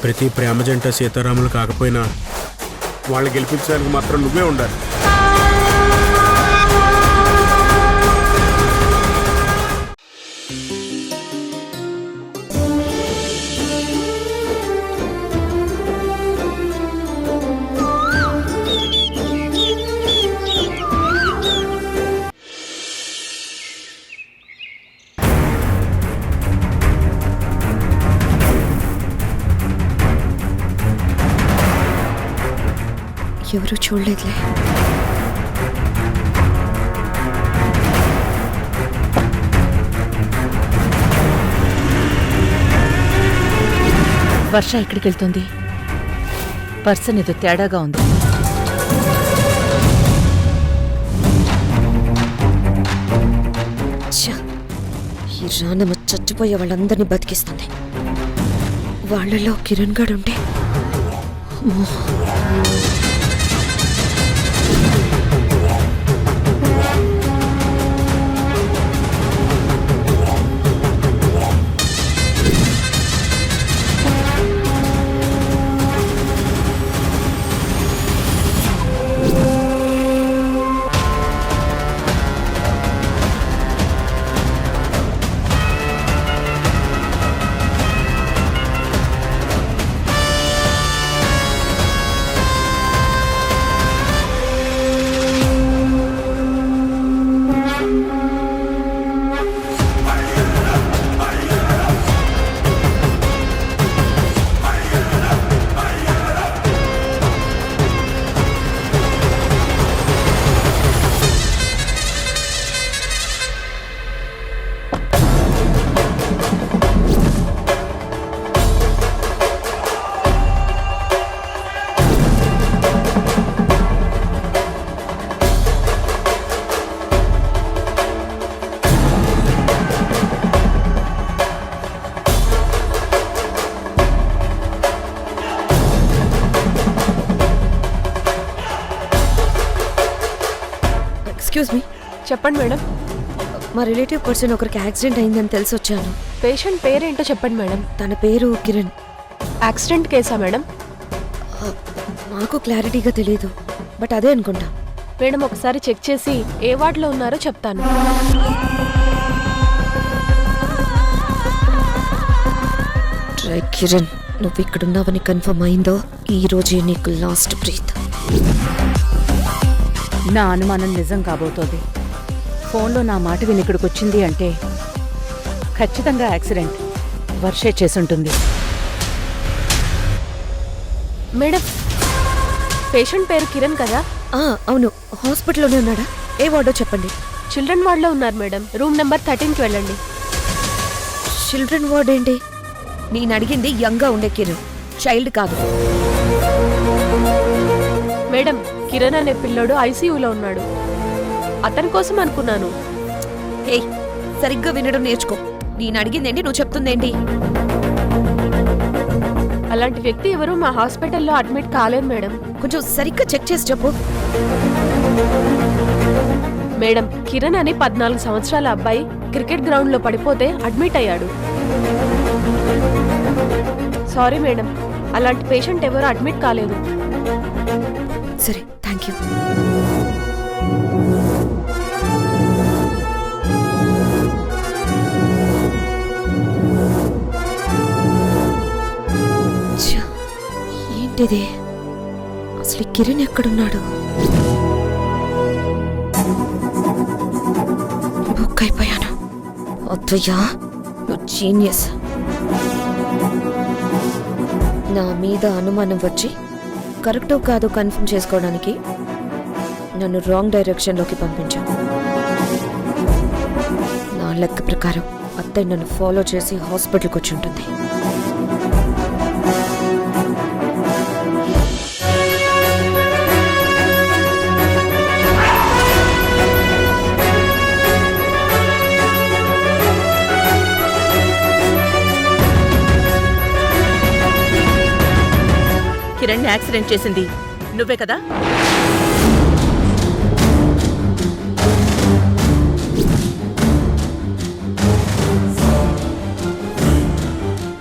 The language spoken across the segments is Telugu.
ప్రతి ప్రేమ జంట సీతారాములు కాకపోయినా వాళ్ళు గెలిపించడానికి మాత్రం నువ్వే ఉండాలి. ఎవరు చూడలేదులే. వర్ష ఎక్కడికి వెళ్తుంది? పర్సన్ ఏదో తేడాగా ఉంది. ఈ రానమ్మ చచ్చిపోయే వాళ్ళందరినీ బతికిస్తుంది. వాళ్ళలో కిరణ్ గడ్ ఉంటే ఎక్స్క్యూజ్ మీ. చెప్పండి మేడం. మా రిలేటివ్ పర్సన్ ఒకరికి యాక్సిడెంట్ అయిందని తెలిసి వచ్చాను. పేషెంట్ పేరేంటో చెప్పండి మేడం. తన పేరు కిరణ్. యాక్సిడెంట్ కేసా మేడం? నాకు క్లారిటీగా తెలియదు, బట్ అదే అనుకుంటా. మేడం ఒకసారి చెక్ చేసి ఏ వార్డులో ఉన్నారో చెప్తాను. ట్రై కిరణ్, నువ్వు ఇక్కడున్నావని కన్ఫర్మ్ అయిందో ఈ రోజే నీకు లాస్ట్ బ్రీత్. నా అనుమానం నిజం కాబోతోంది. ఫోన్లో నా మాట విని ఇక్కడికి వచ్చింది అంటే ఖచ్చితంగా యాక్సిడెంట్ వర్షే చేసుంటుంది. మేడం పేషెంట్ పేరు కిరణ్ కదా? అవును. హాస్పిటల్లోనే ఉన్నాడా? ఏ వార్డో చెప్పండి. చిల్డ్రన్ వార్డులో ఉన్నారు మేడం. రూమ్ నెంబర్ 13కి వెళ్ళండి. చిల్డ్రన్ వార్డ్ ఏంటి? నేను అడిగింది యంగ్గా ఉండే కిరణ్, చైల్డ్ కాదు. మేడం కిరణ్ అనే పిల్లోడు ఐసీయూలో ఉన్నాడు. అతని కోసం అనుకున్నాను. హే, సరిగ్గా వినడం నేర్చుకో. నేను అడిగిందేంటి, నువ్వు చెప్తుందేంటి? అలాంటి వ్యక్తి ఎవరు మా హాస్పిటల్లో అడ్మిట్ కాలేదు మేడం. కొంచెం సరిగ్గా చెక్ చేసి చెప్పు. మేడం కిరణ్ అని 14 సంవత్సరాల అబ్బాయి క్రికెట్ గ్రౌండ్లో పడిపోతే అడ్మిట్ అయ్యాడు. సారీ మేడం, అలాంటి పేషెంట్ ఎవరు అడ్మిట్ కాలేదు. సరే, థ్యాంక్ యూ. ఏంటిది? అసలు కిరణ్ ఎక్కడున్నాడు? బుక్ అయిపోయాను. అత్తయ్యా, జీనియస్. నా మీద అనుమానం వచ్చి కరెక్టో కాదో కన్ఫర్మ్ చేసుకోవడానికి నన్ను రాంగ్ డైరెక్షన్లోకి పంపించాను. నా లెక్క ప్రకారం అత్తయ్య నన్ను ఫాలో చేసి హాస్పిటల్కి వచ్చి ఉంటుంది. కిరణ్ యాక్సిడెంట్ చేసింది నువ్వే కదా?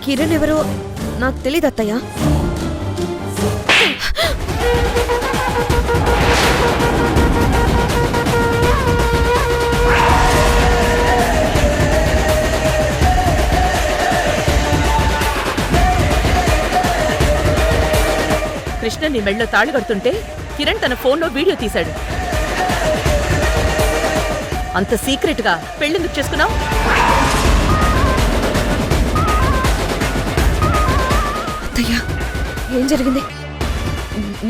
కిరణ్ ఎవరో నాకు తెలీదు అత్తయ్య. కృష్ణ నీ మెళ్ళో తాళి కడుతుంటే కిరణ్ తన ఫోన్లో వీడియో తీశాడు. అంత సీక్రెట్గా పెళ్ళెందుకు చేసుకున్నావు? అత్తయ్య, ఏం జరిగింది?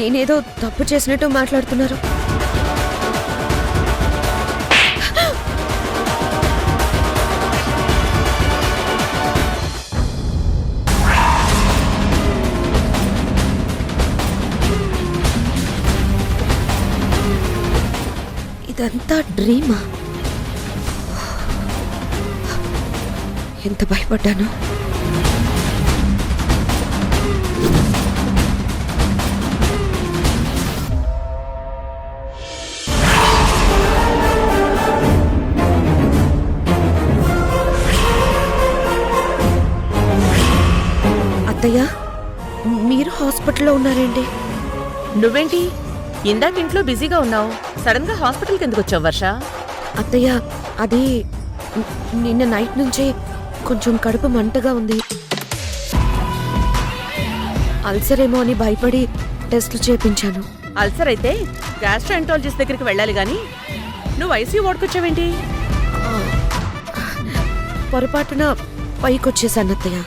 నేనేదో తప్పు చేసినట్టు మాట్లాడుతున్నారు. ఇదంతా డ్రీమా? ఎంత భయపడ్డాను. అత్తయ్య, మీరు హాస్పిటల్లో ఉన్నారేంటి? నువ్వేంటి ఇందాక ఇంట్లో బిజీగా ఉన్నావు, సడన్ గా హాస్పిటల్కి ఎందుకు వచ్చావు వర్ష? అత్తయ్య, అది నిన్న నైట్ నుంచే కొంచెం కడుపు మంటగా ఉంది. అల్సర్ ఏమో అని భయపడి టెస్టులు చేయించాను. అల్సర్ అయితే గ్యాస్ట్రోఎంటాలజిస్ట్ దగ్గరికి వెళ్ళాలి గాని నువ్వు ఐసీయూ వాడుకొచ్చావేంటి? పొరపాటున పైకి వచ్చేసాను అత్తయ్య.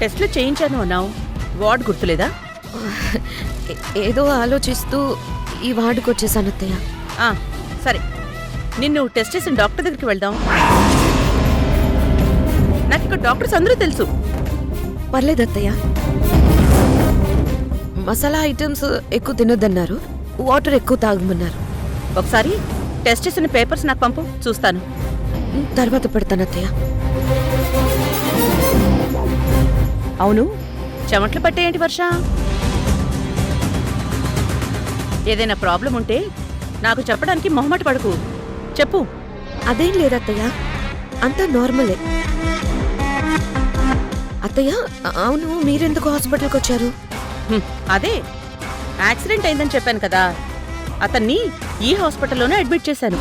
టెస్టులు చేయించాను అన్నావు, వార్డ్ గుర్తులేదా? ఏదో ఆలోచిస్తూ ఈ వార్డుకు వచ్చేసాను అత్తయ్య. సరే, నిన్ను టెస్ట్ చేసిన డాక్టర్ దగ్గరికి వెళ్దాం. నాకు ఇక్కడ డాక్టర్స్ అందరూ తెలుసు. పర్లేదు అత్తయ్య. మసాలా ఐటమ్స్ ఎక్కువ తినొద్దన్నారు, వాటర్ ఎక్కువ తాగమన్నారు. ఒకసారి టెస్ట్ చేసిన పేపర్స్ నాకు పంపు, చూస్తాను. తర్వాత పెడతాను అత్తయ్య. అవును, చెమట్లు పట్టేయంటి వర్ష? ఏదైనా ప్రాబ్లం ఉంటే నాకు చెప్పడానికి మొహమాట పడకు, చెప్పు. అదేం లేదత్తయ్య, అంతా నార్మలే. అత్తయ్య, అవును, మీరెందుకు హాస్పిటల్కి వచ్చారు? అదే యాక్సిడెంట్ అయిందని చెప్పాను కదా, అతన్ని ఈ హాస్పిటల్లోనే అడ్మిట్ చేశాను.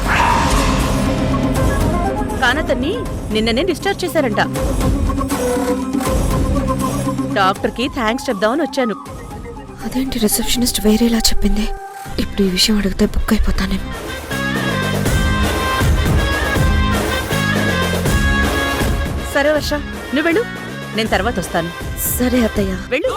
కానతన్ని నిన్ననే డిశ్చార్జ్ చేశారంట. డాక్టర్కి థ్యాంక్స్ చెప్దామని వచ్చాను. అదేంటి, రిసెప్షనిస్ట్ వేరేలా చెప్పింది. ఇప్పుడు ఈ విషయం అడిగితే బుక్ అయిపోతానేమో. సరే వర్ష, నువ్వు వెళ్ళు, నేను తర్వాత వస్తాను. సరే అత్తయ్య. వెళ్ళు.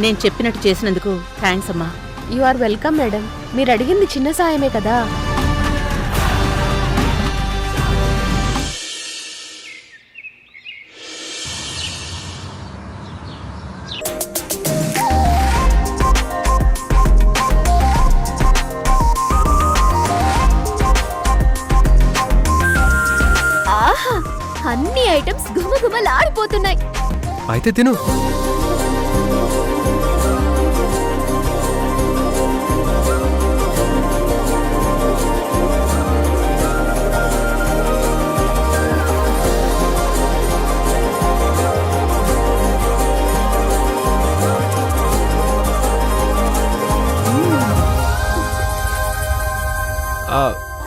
నేను చెప్పినట్టు చేసినందుకు థ్యాంక్స్ అమ్మా. You are welcome madam. మీరు అడిగింది చిన్న సాయమే కదా. ఆహా, అన్ని ఐటమ్స్ గుమగుమలాడిపోతున్నాయి. అయితే తిను.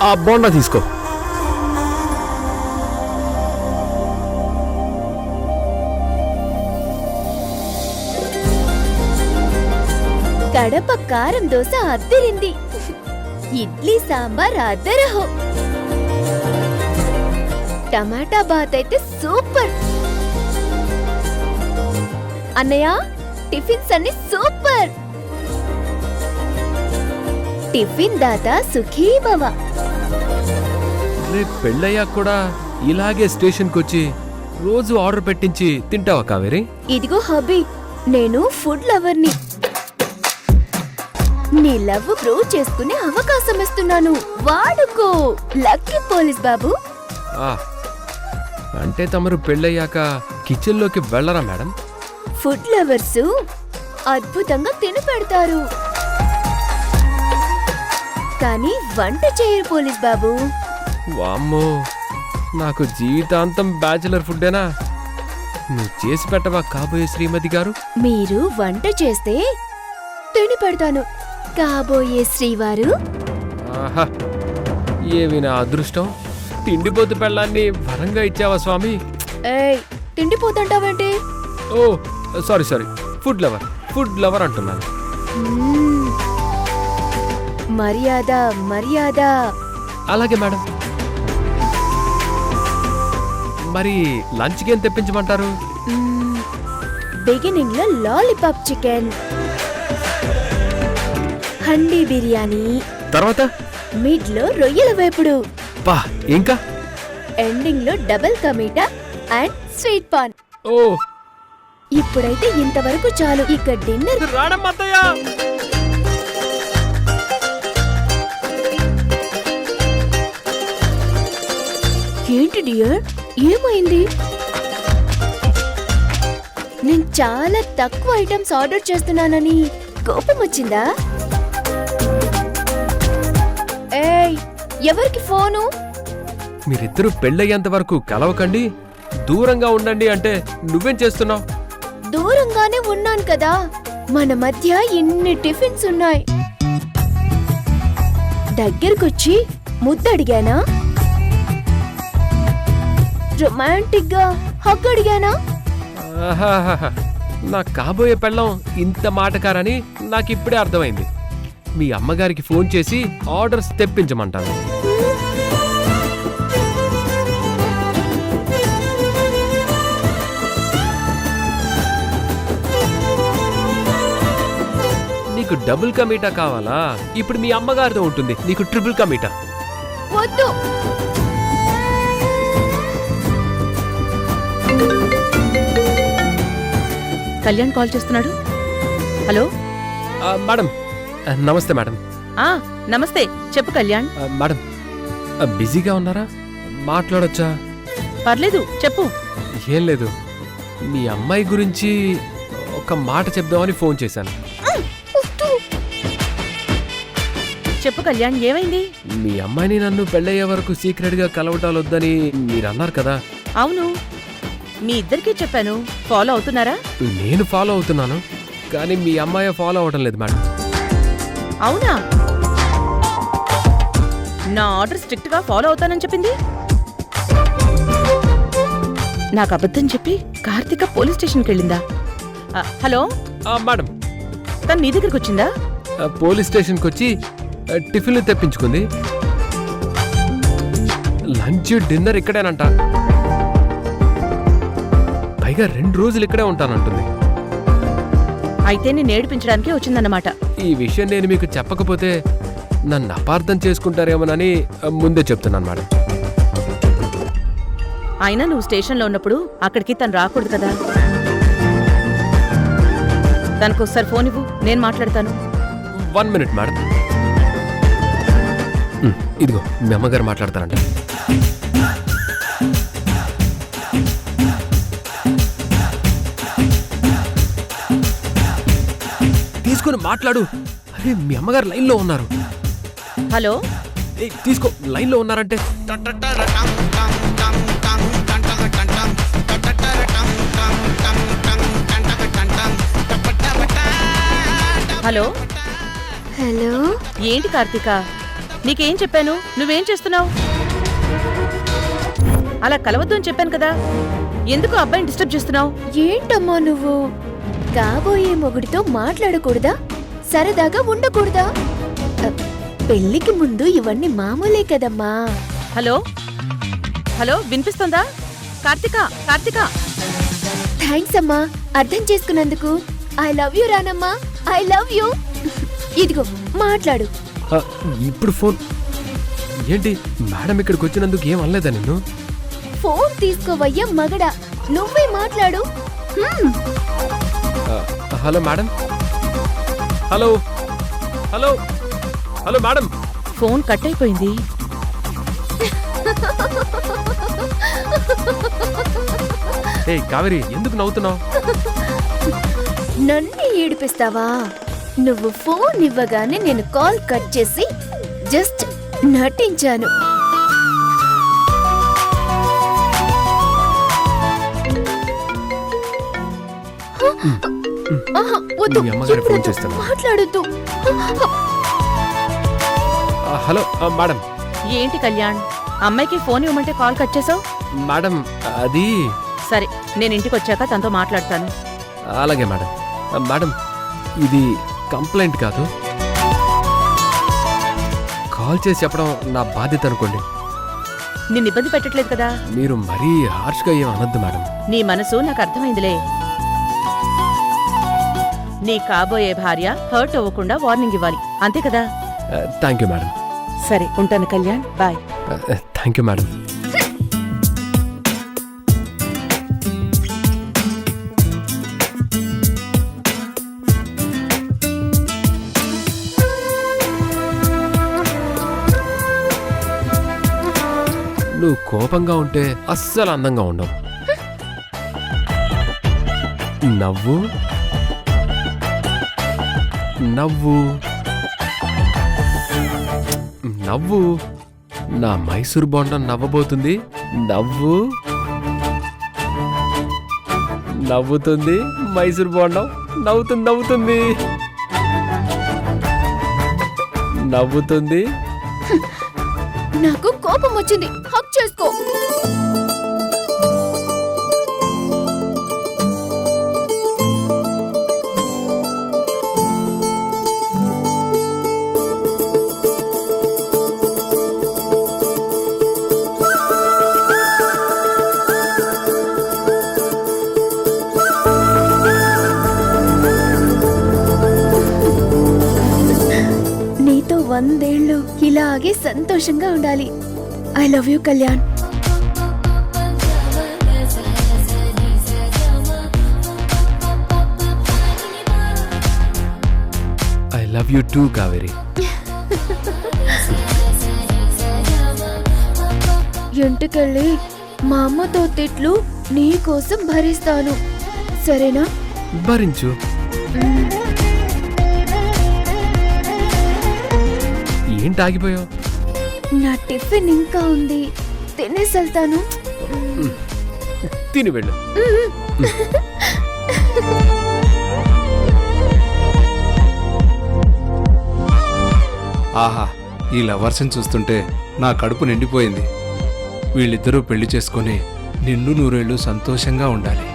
ఆ బోండా తీసుకో. కడప కారం దోశ అద్దరింది. ఇడ్లీ సాంబార్ అద్దరహో. టమాటా బాత్ అయితే సూపర్. అన్నయ్య, టిఫిన్స్ అన్ని సూపర్. టిఫిన్ దాత సుఖీ భవ. రేపు పెళ్ళయ్యాక కూడా ఇలాగే స్టేషన్కి వచ్చి రోజు ఆర్డర్ పెట్టించి తింటావా కావేరి? ఇదిగో హబీ, నేను ఫుడ్ లవర్ని. నీ లవ్ ప్రూవ్ చేసుకునే అవకాశం ఇస్తున్నాను, వాడుకో లక్కీ పోలీస్ బాబు. ఆ, అంటే తమరు పెళ్ళయ్యాక కిచెన్లోకి వెళ్ళరా మేడం? ఫుడ్ లవర్స్ అద్భుతంగా తిని పెడతారు, కానీ వంట చేయరు పోలీస్ బాబు. వామ్మో, నాకు జీవితాంతం బ్యాచిలర్ ఫుడ్డేనా? నువ్వు చేసి పెట్టవా కాబోయే శ్రీమతి గారు? మీరు వంట చేస్తే తిని పెడతాను కాబోయే శ్రీవారు. ఆహా, ఏమి నా అదృష్టం! తిండిపోతు పెళ్ళాన్ని వరంగా ఇచ్చావా స్వామి? ఏయ్, తిండిపోతుంటావేంటి? ఓ సారీ సారీ, ఫుడ్ లవర్ అంటున్నాను. మ్మ్. మర్యాద మర్యాద. అలాగే మేడం. మరి లంచ్కి ఏం తెప్పించమంటారు? బిగినింగ్ లో లాలీపాప్ చికెన్, హండీ బిర్యానీ, తర్వాత మిడ్ లో రొయ్యల వేపుడు, పా ఇంకా ఎండింగ్ లో డబుల్ కమీటా అండ్ స్వీట్ పాన్. ఓ ఇప్పుడైతే ఇంతవరకు చాలు, ఇక డిన్నర్. రాడమ్మత్తయ్య. ఏంటి డియర్, ఏమైంది? నేను చాలా తక్కువ ఐటమ్స్ ఆర్డర్ చేస్తున్నానని కోపం వచ్చిందా? ఏయ్, ఎవరికి ఫోను? మీరిద్దరూ పెళ్ళయ్యేంత వరకు కలవకండి, దూరంగా ఉండండి అంటే నువ్వేం చేస్తున్నావు? దూరంగానే ఉన్నాను కదా, మన మధ్య ఇన్ని టిఫిన్స్ ఉన్నాయి. దగ్గరకొచ్చి ముద్దడిగానా? రొమాంటిక్ గా హగ్ అడిగానా? ఆహాహాహా. నా కాబోయే పెళ్ళం ఇంత మాటకారని నాకిప్పుడే అర్థమైంది. మీ అమ్మగారికి ఫోన్ చేసి ఆర్డర్స్ తెప్పించమంటాను. నీకు డబుల్ కమీటా కావాలా? ఇప్పుడు మీ అమ్మగారితో ఉంటుంది, నీకు ట్రిపుల్ కమీటా. వద్దు. కళ్యాణ్ కాల్ చేస్తున్నాడు. హలో. మేడం, నమస్తే మేడం. నమస్తే, చెప్పు కళ్యాణ్. మేడం, బిజీగా ఉన్నారా? మాట్లాడొచ్చా? పర్లేదు, చెప్పు. ఏం లేదు, మీ అమ్మాయి గురించి ఒక మాట చెప్దామని ఫోన్ చేశాను. చెప్పు కళ్యాణ్, ఏమైంది? మీ అమ్మాయిని నన్ను పెళ్ళయ్యే వరకు సీక్రెట్ గా కలవటాలు వద్దని మీరు అన్నారు కదా. అవును, మీ ఇద్దరికీ చెప్పాను. ఫాలో అవుతున్నారా? నేను ఫాలో అవుతున్నాను, కానీ మీ అమ్మాయి ఫాలో అవడం లేదు మేడం. అవునా? నా ఆర్డర్ స్ట్రిక్ట్ గా ఫాలో అవుతానని చెప్పింది. నాకు అబద్ధం చెప్పి కార్తీక పోలీస్ స్టేషన్కి వెళ్ళిందా? హలో మేడం, తను నీ దగ్గరికి వచ్చిందా? పోలీస్ స్టేషన్కి వచ్చి టిఫిన్లు తెప్పించుకుంది. Lunch dinner ఇక్కడేనంట. పైగా 2 రోజులు ఇక్కడే ఉంటానంటుంది. అయితే నేను ఏడిపించడానికే వచ్చిందన్నమాట. ఈ విషయం నేను మీకు చెప్పకపోతే నన్ను అపార్థం చేసుకుంటారేమోనని ముందే చెప్తున్నాను మేడం. అయినా నువ్వు స్టేషన్లో ఉన్నప్పుడు అక్కడికి తను రాకూడదు కదా. తనకొకసారి ఫోన్ ఇవ్వు, నేను మాట్లాడతాను. 1 మినిట్ మేడం. ఇదిగో మీ అమ్మగారు మాట్లాడతారంట. తీసుకొని మాట్లాడు. అరే, మీ అమ్మగారు లైన్లో ఉన్నారు. హలో. తీసుకో, లైన్లో ఉన్నారంటే. హలో. హలో. ఏంటి కార్తీక, నీకేం చెప్పాను? నువ్వేం చేస్తున్నావు? అలా కలవద్దు అని చెప్పాను కదా, ఎందుకు అబ్బాయిని డిస్టర్బ్ చేస్తున్నావు? ఏంటమ్మా నువ్వు? కాబోయే మొగుడితో మాట్లాడకూడదా? సరదాగా ఉండకూడదా? పెళ్లికి ముందు ఇవన్నీ మామూలే కదమ్మా. హలో. హలో, వినిపిస్తుందా? కార్తీక, కార్తీక. థ్యాంక్స్ అమ్మా, అర్థం చేసుకున్నందుకు. ఐ లవ్ యూ రానమ్మా, ఐ లవ్ యూ. ఇదిగో మాట్లాడు. ఇప్పుడు ఫోన్ ఏంటి? మేడం ఇక్కడికి వచ్చినందుకు ఏం అనలేదా నిన్ను? ఫోన్ తీసుకోవయ్యా మగడా, నువ్వే మాట్లాడు. Hello madam. Hello. Hello hello madam. Phone cut అయిపోయింది. ఏ కావేరి, ఎందుకు నవ్వుతున్నావు? నన్ను ఏడిపిస్తావా? నువ్వు ఫోన్ ఇవ్వగానే నేను కాల్ కట్ చేసి జస్ట్ నటించాను. ఆహా, వద్దు, మీ అమ్మగారికి ఫోన్ ఇప్పుడు చేస్తాను. మాట్లాడొద్దు. Hello madam. ఏంటి కళ్యాణ్, అమ్మాయికి ఫోన్ ఇవ్వమంటే కాల్ కట్ చేసావు? మేడం అది సరే, నేను ఇంటికి వచ్చాక తనతో మాట్లాడతాను. అలాగే మేడం. మేడం ఇది కంప్లైంట్ కాదు, కాల్ చేసి చెప్పడం నా బాధ్యత అనుకోండి. నిన్ను ఇబ్బంది పెట్టట్లేదు కదా? మీరు మరీ హార్ష్గా ఏం అనొద్దు మేడం. నీ మనసు నాకు అర్థమైందిలే. నీ కాబోయే భార్య హర్ట్ అవ్వకుండా వార్నింగ్ ఇవ్వాలి, అంతే కదా? Thank you madam. సరే, ఉంటాను Kalyan, bye. Thank you madam. నువ్వు కోపంగా ఉంటే అస్సలు అందంగా ఉండవు. నవ్వు నవ్వు నవ్వు. నా మైసూర్ బొండం నవ్వబోతుంది. నవ్వు. నవ్వుతుంది మైసూర్ బొండం. నవ్వుతుంది నవ్వుతుంది నవ్వుతుంది. నాకు కోపం వచ్చింది, హక్ చేసుకో. నీతో 100 ఏళ్ళు ఇలాగే సంతోషంగా ఉండాలి. I love you Kalyan. I love you two Kaveri. ఇంటికెళ్ళి మా అమ్మతో తిట్లు నీ కోసం భరిస్తాను, సరేనా? భరించు. ఏంటి ఆగిపోయావు? నా టిఫిన్ ఇంకా ఉంది, తినేసి వెళ్తాను. తిని వెళ్ళు. ఆహా, ఈ లవర్స్ని చూస్తుంటే నా కడుపు నిండిపోయింది. వీళ్ళిద్దరూ పెళ్లి చేసుకొని నిండు నూరేళ్ళు సంతోషంగా ఉండాలి.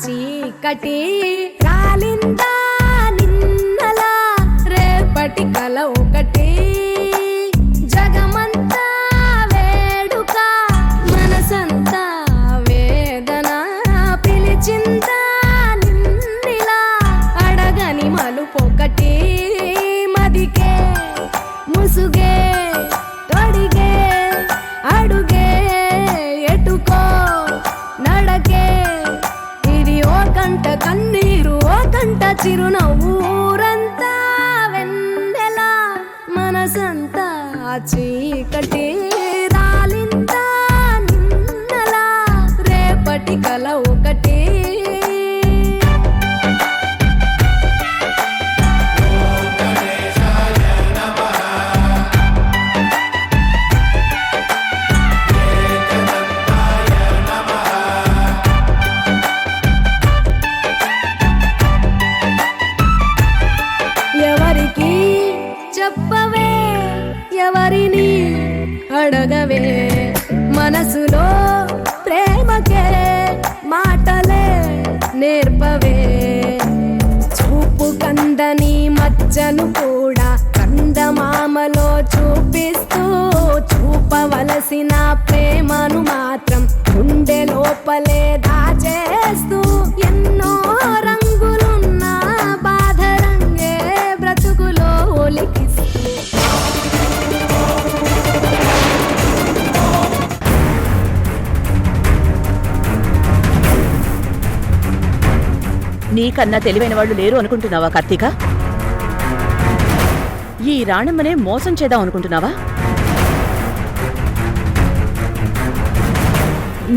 చీకటి కాలిందా నిన్నలా రేపటి కల ఒకటి జగమంతా వేడుక మనసంతా వేదన పిలిచిందా నిన్నిలా అడగని మలుపొకటి మదికే ముసుగే తొడిగే అడుగే ఎటుకో నడకే కంట కన్నీరు ఓ కంట చిరునవ్వు ఊరంతా వెన్నెల మనసంతా చీకటి రాలిందా నిన్నలా రేపటి కల ఒకటి చెప్పవే ఎవరిని అడగవే మనసులో నేర్పవే చూపు కందని మచ్చను కూడా కందమామలో చూపిస్తూ చూపవలసిన ప్రేమను మాత్రం గుండె లోపలే దాచేస్తూ ఎన్నో రంగులున్న బాధ రంగే బ్రతుకులో ఒలికిస్తూ నీకన్నా తెలివైన వాళ్ళు లేరు అనుకుంటున్నావా కార్తీక? ఈ రాణమ్మనే మోసం చేద్దాం అనుకుంటున్నావా?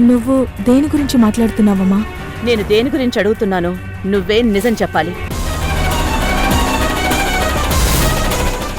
నువ్వు దేని గురించి మాట్లాడుతున్నావమ్మా? నేను దేని గురించి అడుగుతున్నాను, నువ్వే నిజం చెప్పాలి.